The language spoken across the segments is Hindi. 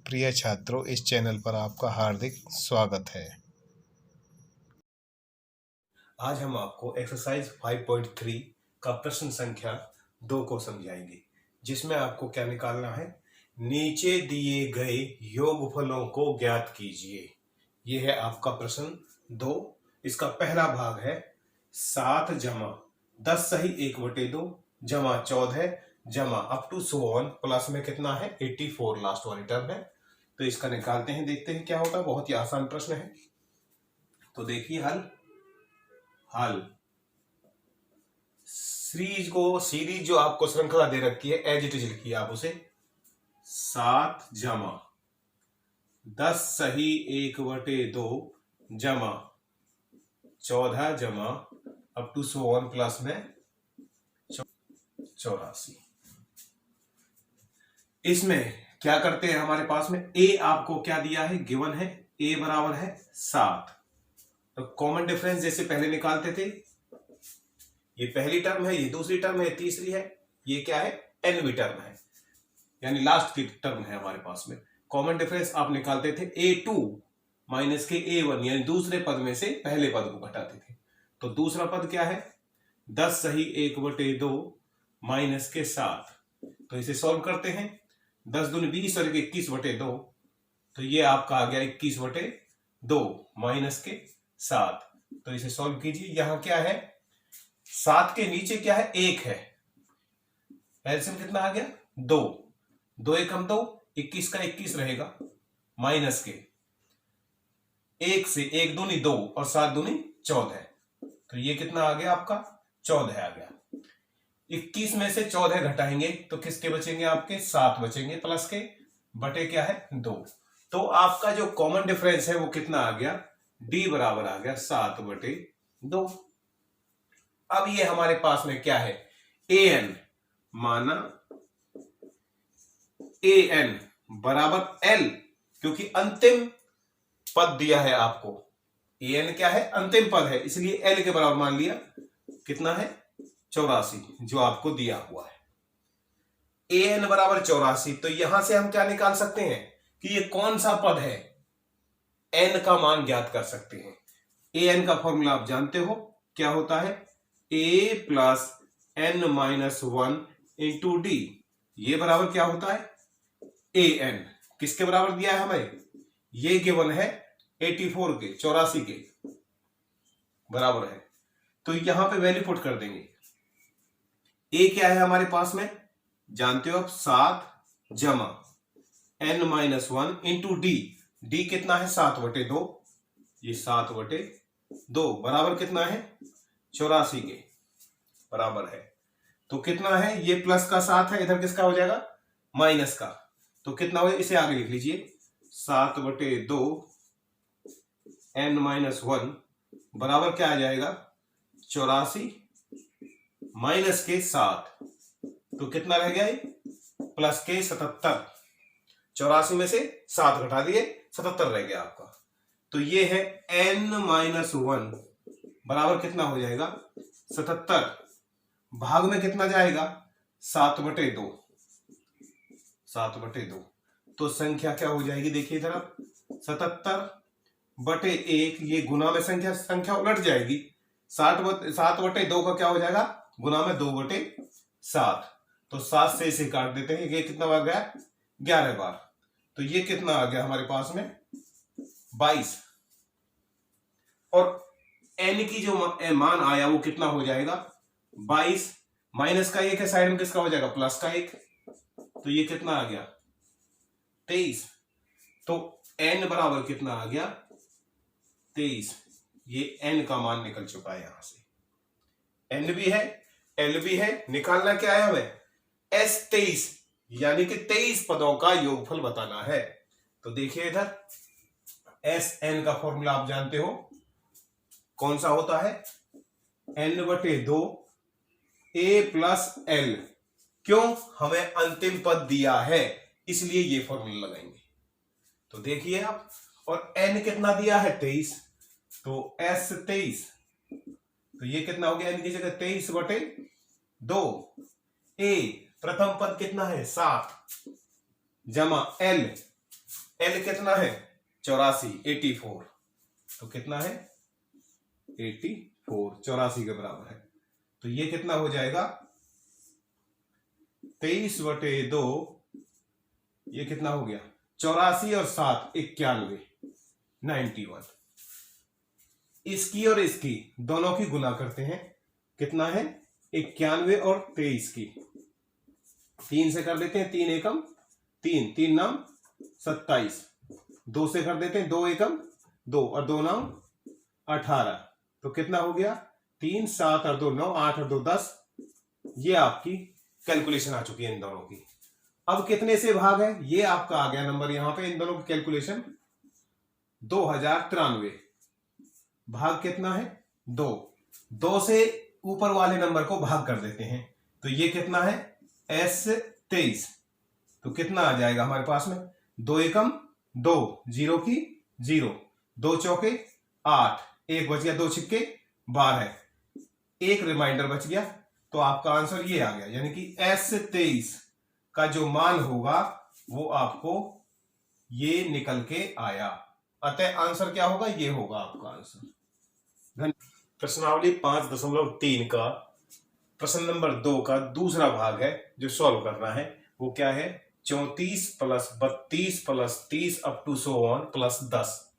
प्रिय छात्रों, इस चैनल पर आपका हार्दिक स्वागत है। आज हम आपको एक्सरसाइज 5.3 का प्रश्न संख्या 2 को समझाएंगे, जिसमें आपको क्या निकालना है। नीचे दिए गए योगफलों को ज्ञात कीजिए। यह है आपका प्रश्न 2। इसका पहला भाग है 7 जमा 10 सही 1/2 जमा 14 जमा up to so on plus में कितना है 84 लास्ट वाली टर्म है। तो इसका निकालते हैं, देखते हैं क्या होता है। बहुत ही आसान प्रश्न है। तो देखिए हल सीरीज जो आपको श्रृंखला दे रखी है एज इट इज लिखिए आप उसे। 7 जमा 10 सही 1/2 जमा 14 जमा up to so on plus में 84। इसमें क्या करते हैं, हमारे पास में ए आपको क्या दिया है, गिवन है ए बराबर है 7। तो कॉमन डिफरेंस जैसे पहले निकालते थे, ये पहली टर्म है, ये दूसरी टर्म है, तीसरी है, ये क्या है एनवी टर्म है, यानी लास्ट की टर्म है हमारे पास में। कॉमन डिफरेंस आप निकालते थे A2 माइनस के A1, यानी दूसरे पद में से पहले पद को घटाते थे। तो दूसरा पद क्या है 10 सही 1/2 माइनस के 7। तो इसे सॉल्व करते हैं। 10 दूनी 20 और 21/2, तो ये आपका आ गया 21/2 माइनस के 7। तो इसे सॉल्व कीजिए। यहां क्या है 7 के नीचे क्या है 1 है, एलसीएम कितना आ गया 2, 2 1 हम 2, 21 का 21 रहेगा माइनस के 1 से 1 दूनी 2 और 7 दूनी 14। तो ये कितना आ गया आपका 14 आ गया। 21 में से 14 घटाएंगे तो किसके बचेंगे आपके 7 बचेंगे, प्लस के बटे क्या है 2। तो आपका जो कॉमन डिफरेंस है वो कितना आ गया, डी बराबर आ गया 7/2। अब ये हमारे पास में क्या है an, माना an बराबर l, क्योंकि अंतिम पद दिया है आपको। an क्या है अंतिम पद है, इसलिए l के बराबर मान लिया। कितना है 84 जो आपको दिया हुआ है। an बराबर 84। तो यहां से हम क्या निकाल सकते हैं कि ये कौन सा पद है, n का मान ज्ञात कर सकते हैं। an का फॉर्मूला आप जानते हो क्या होता है, a plus n-1 into D. ये बराबर क्या होता है an। किसके बराबर दिया है हमें, ये गिवन है 84 के बराबर है। तो यहां पे वैल्यू पुट कर देंगे। a क्या है हमारे पास में जानते हो आप, 7 जमा n-1 इंटू डी। डी कितना है 7/2, ये 7/2 बराबर कितना है 84 के बराबर है। तो कितना है, ये प्लस का 7 है, इधर किसका हो जाएगा माइनस का। तो कितना हो, इसे आगे लिख लीजिए 7/2 n-1 बराबर क्या आ जाएगा 84 माइनस के 7। तो कितना रह गया प्लस के 77। 84 में से 7 घटा दिए 77 रह गया आपका। तो ये है n-1 बराबर कितना हो जाएगा 77, भाग में कितना जाएगा 7/2। तो संख्या क्या हो जाएगी, देखिए इधर 77/1, ये गुना में संख्या उलट जाएगी। 7/2 का क्या हो जाएगा गुना में 2/7। तो 7 से इसे काट देते हैं, ये कितना बार गया 11 बार। तो ये कितना आ गया हमारे पास में 22। और n की जो मान आया वो कितना हो जाएगा 22, माइनस का 1 है साइड में, किसका हो जाएगा प्लस का 1। तो ये कितना आ गया 23। तो n बराबर कितना आ गया 23। ये n का मान निकल चुका है। यहां से n भी है l भी है, निकालना क्या है हमें S23, यानी कि 23 पदों का योगफल बताना है। तो देखिए इधर Sn का फॉर्मूला आप जानते हो कौन सा होता है, n/2 a प्लस l। क्यों, हमें अंतिम पद दिया है इसलिए ये फॉर्मूला लगाएंगे। तो देखिए आप, और n कितना दिया है 23, तो S23। तो ये कितना हो गया n की जगह 23/2। a प्रथम पद कितना है 7 जमा l एल कितना है 84, 84। तो कितना है 84, 84 के बराबर है। तो ये कितना हो जाएगा 23/2, ये कितना हो गया 84 और 7 91, 91। इसकी और इसकी दोनों की गुना करते हैं, कितना है 91 और 23 की 3 से कर देते हैं, 3 एकम 3, 3 नाम 27, 2 से कर देते हैं 2 एकम 2 और 2 नाम 18। तो कितना हो गया 3, 7 और 2 9, 8 और 2 10। ये आपकी कैलकुलेशन आ चुकी है इन दोनों की। अब कितने से भाग है ये आपका आ गया नंबर यहां पे, इन दोनों की कैलकुलेशन 2093। भाग कितना है 2, 2 से ऊपर वाले नंबर को भाग कर देते हैं। तो ये कितना है S23। तो कितना आ जाएगा हमारे पास में 2 एकम 2, 0 की 0, 2 चौके 8, 1 बच गया, 2 छिक्के 12, एक रिमाइंडर बच गया। तो आपका आंसर ये आ गया, यानी कि S23 का जो मान होगा वो आपको ये निकल के आया। अतः आंसर क्या होगा, ये होगा आपका आंसर। प्रश्नावली 5.3 का प्रश्न नंबर 2 का दूसरा भाग है जो सॉल्व करना है। वो क्या है 34 + 32 + 30 up to so on plus 10।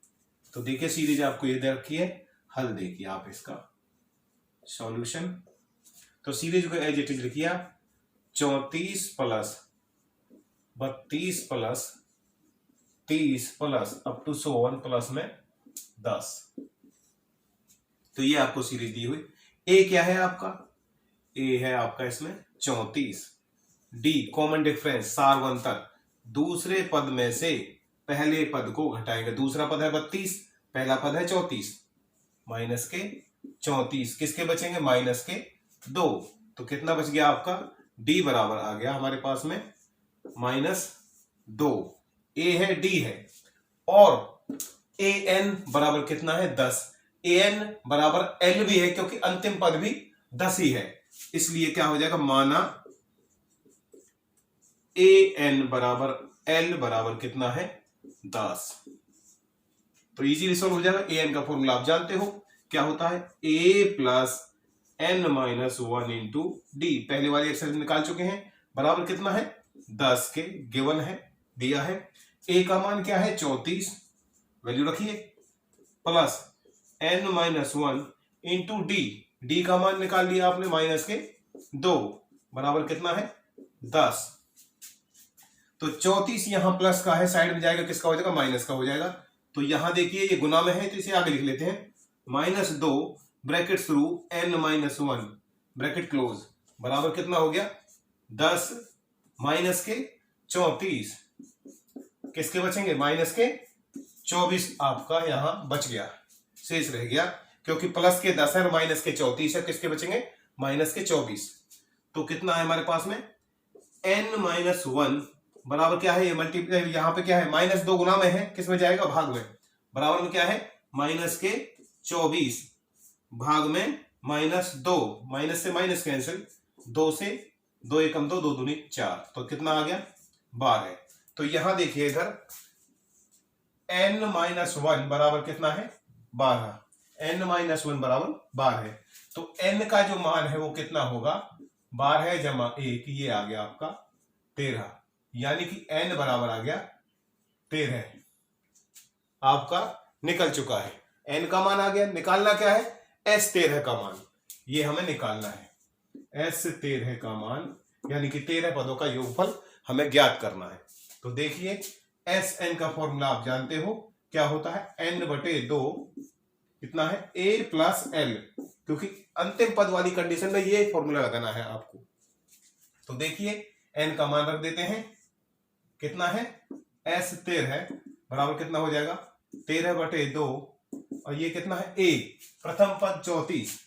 तो देखिए सीरीज आपको ये दे रखी है, हल देखिए आप इसका सॉल्यूशन। तो सीरीज को एज इट इज लिखिए आप 34 + 32 + 30 plus up to so on plus में 10। तो ये आपको सीरीज दी हुई। ए क्या है आपका, ए है आपका इसमें 34। डी कॉमन डिफरेंस सारवंतर, दूसरे पद में से पहले पद को घटाएंगे। दूसरा पद है 32, पहला पद है 34, माइनस के 34 किसके बचेंगे माइनस के 2। तो कितना बच गया आपका डी बराबर आ गया हमारे पास में -2। ए है डी है और ए एन बराबर कितना है 10। ए एन बराबर एल भी है क्योंकि अंतिम पद भी 10 ही है, इसलिए क्या हो जाएगा माना ए एन बराबर एल बराबर कितना है 10। तो इजीली सॉल्व हो जाएगा। ए एन का फॉर्मूला आप जानते हो क्या होता है, A plus N minus 1 into D. पहले वाली एक्सरसाइज निकाल चुके हैं, बराबर कितना है 10 के गिवन है दिया है। ए का मान क्या है 34, वैल्यू रखिए, plus N minus 1 into D. D का मान निकाल लिया आपने माइनस के 2 बराबर कितना है 10। तो 34 यहां प्लस का है, साइड में जाएगा किसका हो जाएगा माइनस का हो जाएगा। तो यहां देखिए ये गुना में है तो इसे आगे लिख लेते हैं -2 bracket through an minus 1 bracket close बराबर कितना हो गया 10 माइनस के 34 किसके बचेंगे माइनस के 24 आपका यहां बच गया, शेष रह गया क्योंकि प्लस के 10 है और माइनस के 34 है, किसके बचेंगे माइनस के 24। तो कितना है हमारे पास में n माइनस 1 बराबर क्या है ये मल्टीप्लाई यहां पे क्या है -2 गुना में है, किस में जाएगा भाग में, बराबर में क्या है माइनस के 24 भाग में -2, माइनस से माइनस कैंसिल, 2 से 2 एकम 2, 2 दूनी 4, तो कितना आ गया 12। तो यहां देखिए इधर n माइनस 1 बराबर कितना है 12, n माइनस 1 बराबर 12 है। तो n का जो मान है वो कितना होगा 12 जमा 1, ये आ गया आपका 13, यानी कि n बराबर आ गया 13 आपका निकल चुका है। n का मान आ गया, निकालना क्या है S13 का मान, ये हमें निकालना है S13 का मान, यानी कि 13 पदों का योगफल हमें ज्ञात करना है। तो देखिए Sn का फॉर्मूला आप जानते हो क्या होता है n/2 कितना है a प्लस एल, क्योंकि अंतिम पद वाली कंडीशन में ये फॉर्मूला लगाना है आपको। तो देखिए n का मान रख देते हैं, कितना है S13 बराबर कितना हो जाएगा 13/2 और ये कितना है a, प्रथम पद 34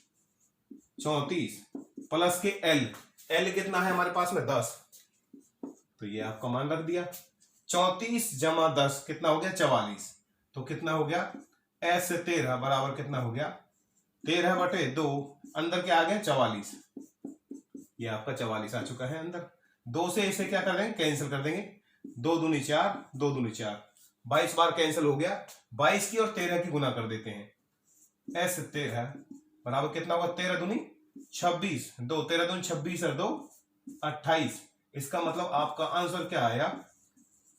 प्लस के l कितना है हमारे पास में 10, तो ये आपका मान रख दिया। 34 जमा 10 कितना हो गया 44, तो कितना हो गया S13 बराबर कितना हो गया 13/2, अंदर क्या आ गया 44, ये आपका 44 आ चुका है अंदर। 2 से इसे क्या कर देंगे कैंसिल कर देंगे, 2 दूनी 4, 2 दूनी 4, 22 बार कैंसिल हो गया, 22 की और 13 की गुना कर देते हैं, S 13 बराबर कितना होगा, 13 दूनी 26, 2 13 दूनी 26 और 2 28। इसका मतलब आपका आंसर क्या आया,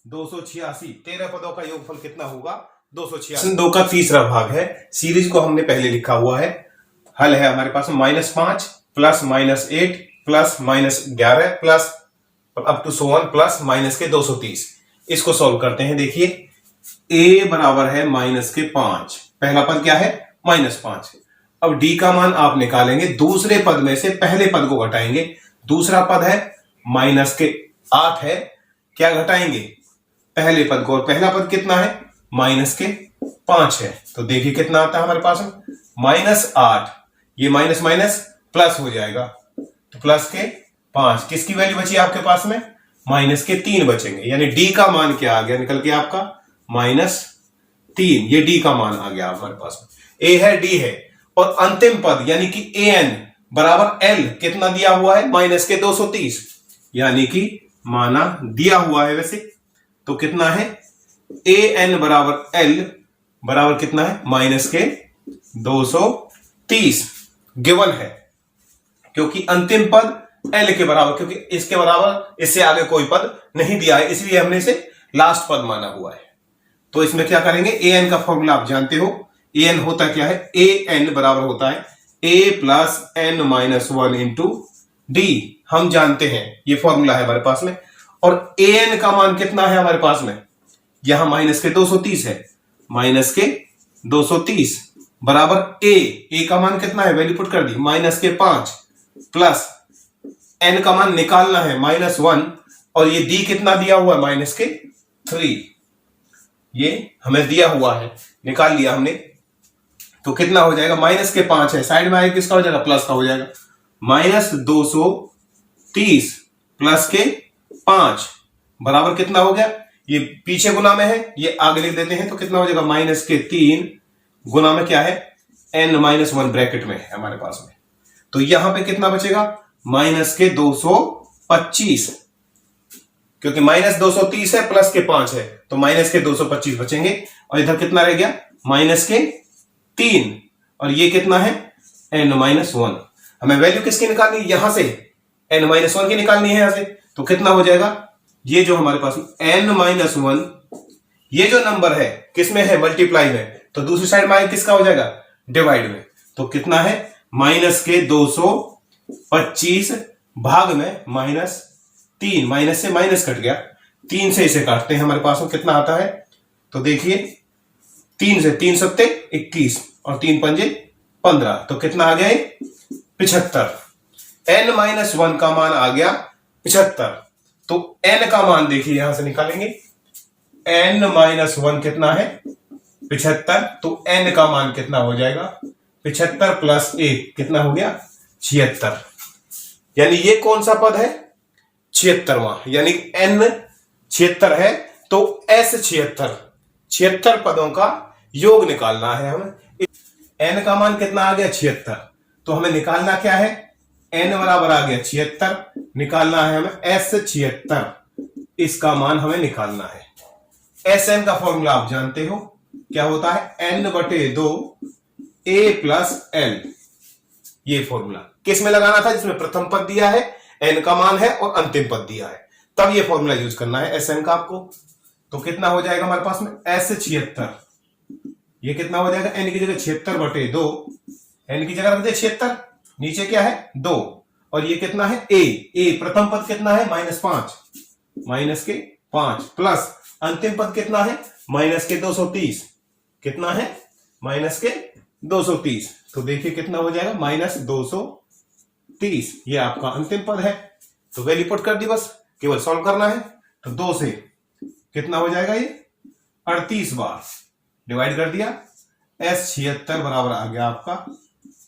286। 13 पदों का योगफल कितना होगा, 286। 2 का तीसरा भाग है, सीरीज को हमने पहले लिखा हुआ है। हल है हमारे पास -5 plus -8 plus -11 plus up to 1 plus minus के 230। इसको सॉल्व करते हैं। देखिए a बराबर है -5, पहला पद क्या है -5। अब d का मान आप निकालेंगे, दूसरे पद में से पहले पद को घटाएंगे। दूसरा पद है -8 है, क्या घटाएंगे, पहले पद को, और पहला पद कितना है -5 है। तो देखिए कितना आता है हमारे पास -8, ये माइनस माइनस प्लस हो जाएगा, तो प्लस के 5। किसकी वैल्यू बची आपके पास में, -3 बचेंगे, यानी d का मान क्या आ गया निकल के आपका -3। ये d का मान आ गया हमारे पास में। a है, d है, और अंतिम पद यानी कि an बराबर l कितना दिया हुआ है, -230, यानी कि माना दिया हुआ है वैसे, तो कितना है an बराबर l बराबर कितना है -230 गिवन है, क्योंकि अंतिम पद l के बराबर, क्योंकि इसके बराबर इससे आगे कोई पद नहीं दिया है, इसलिए हमने इसे लास्ट पद माना हुआ है। तो इसमें क्या करेंगे, an का फॉर्मूला आप जानते हो, an होता क्या है, an बराबर होता है a plus n minus 1 into D, हम जानते हैं, ये फॉर्मूला है हमारे पास में। और an का मान कितना है हमारे पास में, यहां -230 है, -230 बराबर a का मान कितना है, वैल्यू पुट कर दी, -5 प्लस n का मान निकालना है -1, और ये d कितना दिया हुआ है -3, ये हमें दिया हुआ है, निकाल लिया हमने। तो कितना हो जाएगा, -5 है, साइड में आगे किसका हो जाएगा, प्लस का हो जाएगा, -230 प्लस के 5 बराबर कितना हो गया, ये पीछे गुना में है, ये आगे लिख देते हैं, तो कितना हो जाएगा, -3 गुना में क्या है, n-1 ब्रैकेट में है हमारे पास में। तो यहां पे कितना बचेगा, -225, क्योंकि -230 है प्लस के 5 है, तो -225 बचेंगे, और इधर कितना रह गया, -3, और ये कितना है n-1। हमें वैल्यू किसकी निकालनी है, यहां से n-1 की निकालनी है यहां से, तो कितना हो जाएगा, ये जो हमारे पास n-1, ये जो नंबर है किसमें है, मल्टीप्लाई में, तो दूसरी साइड में किसका हो जाएगा, डिवाइड में। तो कितना है, -225 भाग में -3, माइनस से माइनस कट गया, 3 से इसे काटते हैं, हमारे पास में कितना आता है, तो देखिए 3 से 3 सत्ते 21 और 3 पंजे 15, तो कितना आ गया, 75। n-1 का मान आ गया 75, तो n का मान देखिए यहां से निकालेंगे, n-1 कितना है 75, तो n का मान कितना हो जाएगा, 75 प्लस 1 कितना हो गया, 76। यानी ये कौन सा पद है, 76वां, यानी n 76 है, तो s 76 पदों का योग निकालना है हमें। n का मान कितना आ गया, 76, तो हमें निकालना क्या है, n बराबर आ गया 76, निकालना है हमें s 76, इसका मान हमें निकालना है। Sn का फॉर्मूला आप जानते हो, क्या होता है, n/2 a प्लस l, ये फॉर्मूला किस में लगाना था, जिसमें प्रथम पद दिया है, n का मान है और अंतिम पद दिया है, तब ये फॉर्मूला यूज करना है Sn का आपको। तो कितना हो जाएगा हमारे पास में, s 76, ये कितना हो जाएगा, n की जगह 76/2, n की जगह रख दे 76, नीचे क्या है 2, और ये कितना है a प्रथम पद कितना है, -5 प्लस अंतिम पद कितना है, -230, कितना है, -230, तो देखिए कितना हो जाएगा, -230, ये आपका अंतिम पद है। तो वैल्यू पुट कर दी, बस केवल सॉल्व करना है। तो 2 से कितना हो जाएगा, ये 38 बार डिवाइड कर दिया, s 76 बराबर आ गया आपका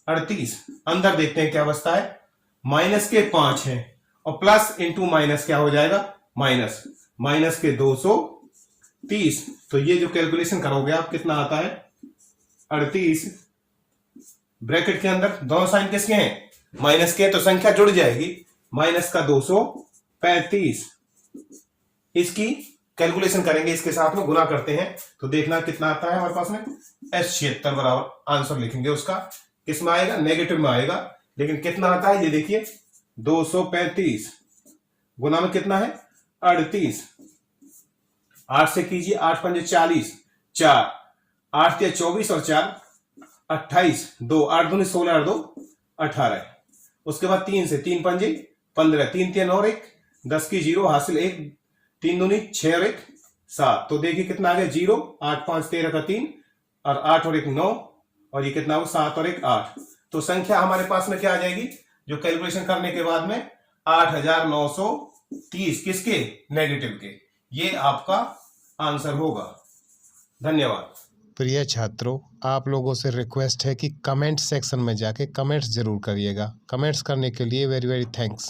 38। अंदर देखते हैं क्या बचता है, -5 है, और प्लस इंटू माइनस क्या हो जाएगा, -230। तो ये जो कैलकुलेशन करोगे आप, कितना आता है 38, ब्रैकेट के अंदर दोनों साइन किसके हैं, माइनस के, तो संख्या जुड़ जाएगी, -235, इसकी कैलकुलेशन करेंगे, इसके साथ में गुना करते हैं तो देखना कितना आता है हमारे पास में। S76 बराबर आंसर लिखेंगे उसका, किस में आएगा, नेगेटिव में आएगा, लेकिन कितना आता है ये देखिए 235 गुना में कितना है 38, 8 से कीजिए, 8 पंजे 40, 4 8 या 24 और 4 28, 2 8 दूनी 16 और 2 18। उसके बाद 3 से, 3 पंजे 15, 3 3 और 1 10 की 0 हासिल 1, 3 दूनी 6 और 1 7। तो देखिए कितना आ गया 0, 8 5 13 का 3 और 8 और 1 9, और ये कितना हो 7 और 1 8। तो संख्या हमारे पास में क्या आ जाएगी, जो कैलकुलेशन करने के बाद में 8930 किसके, नेगेटिव के। ये आपका आंसर होगा। धन्यवाद। प्रिय छात्रों, आप लोगों से रिक्वेस्ट है कि कमेंट सेक्शन में जाके कमेंट्स जरूर करिएगा। कमेंट्स करने के लिए वेरी वेरी थैंक्स।